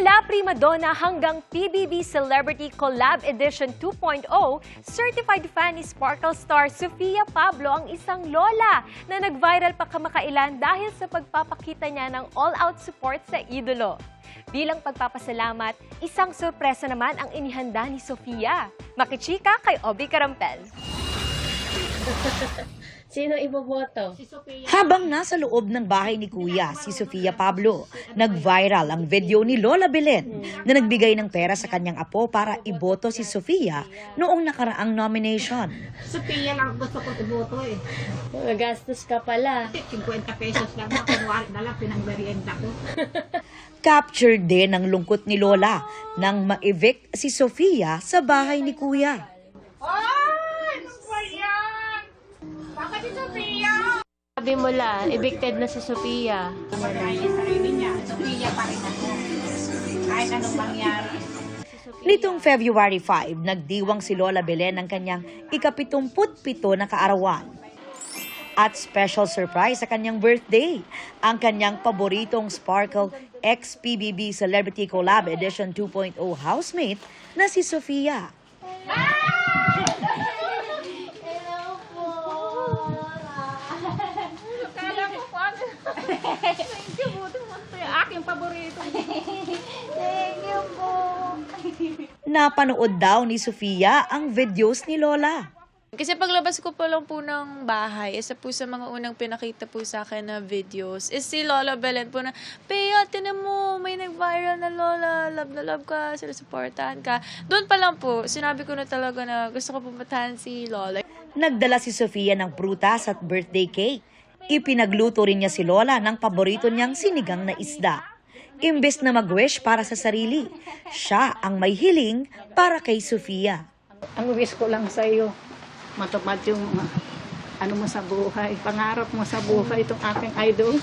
Mula Prima Donna hanggang PBB Celebrity Collab Edition 2.0, certified fan ni Sparkle star Sofia Pablo ang isang lola na nag-viral pa kamakailan dahil sa pagpapakita niya ng all-out support sa idolo. Bilang pagpapasalamat, isang sorpresa naman ang inihanda ni Sofia. Makichika kay Obi Carampel. Sino iboboto? Habang nasa loob ng bahay ni Kuya, si Sofia Pablo, nag-viral ang video ni Lola Belen na nagbigay ng pera sa kanyang apo para iboto si Sofia noong nakaraang nomination. Sofia lang gusto ko iboto eh. Magastos ka pala. 50 pesos lang. Kunwari na lang pinangberienda ko. Captured din ang lungkot ni Lola nang ma-evict si Sofia sa bahay ni Kuya. Sabi mo la, evicted na si Sofia. Wala niya sarili niya. Sofia pa rin ako. Kahit anong mangyari. Nitong February 5, nagdiwang si Lola Belen ng kanyang ika-77 na kaarawan. At special surprise sa kanyang birthday, ang kanyang paboritong Sparkle ex-PBB Celebrity Collab Edition 2.0 housemate na si Sofia. Thank you, buto mo. Aking paborito. Thank you po. Napanood daw ni Sofia ang videos ni Lola. Kasi paglabas ko pa lang po ng bahay, isa po sa mga unang pinakita po sa akin na videos is si Lola Belen po na, Pea, tinan mo, may nag-viral na Lola, love na love ka, sinusuportahan ka. Doon pa lang po, sinabi ko na talaga na gusto ko pumuntahan si Lola. Nagdala si Sofia ng prutas at birthday cake. Ipinagluto rin niya si Lola ng paborito niyang sinigang na isda. Imbes na mag-wish para sa sarili, siya ang may hiling para kay Sofia. Ang wish ko lang sa iyo, matupad yung ano mo sa buhay, pangarap mo sa buhay, itong aking idol.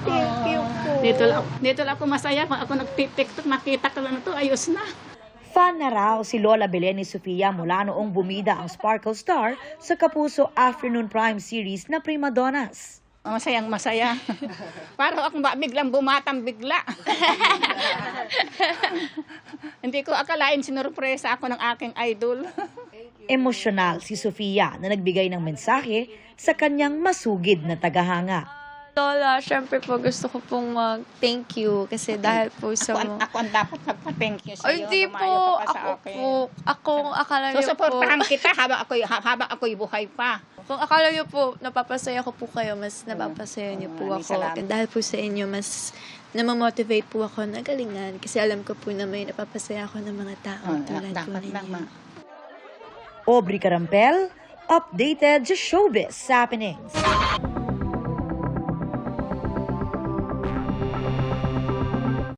Thank you po. Dito lang ako masaya, kung ako nag-tiktok, nakita ko lang ito, ayos na. Fan na raw si Lola Belen ni Sofia mula noong bumida ang Sparkle Star sa Kapuso Afternoon Prime Series na Prima Donnas. Masayang masaya. Parang ako biglang bumatang bigla. Hindi ko akalain sinurpresa ako ng aking idol. Emosyonal si Sofia na nagbigay ng mensahe sa kanyang masugid na tagahanga. Lola, syempre po gusto ko pong mag-thank you kasi dahil po sa Ako ang dapat magpa-thank you sa Ay, iyo. di po. Ako akala niyo po. Susuportahan kita habang ako'y buhay pa. Kung akala niyo po, napapasaya ko po kayo, mas napapasaya niyo po Maraming ako. salamat. And dahil po sa inyo, mas namamotivate po ako na galingan. Kasi alam ko po na may napapasaya ako ng mga tao tulad po Dapat ninyo. lang. Aubrey Carampel, updated sa Showbiz Happenings.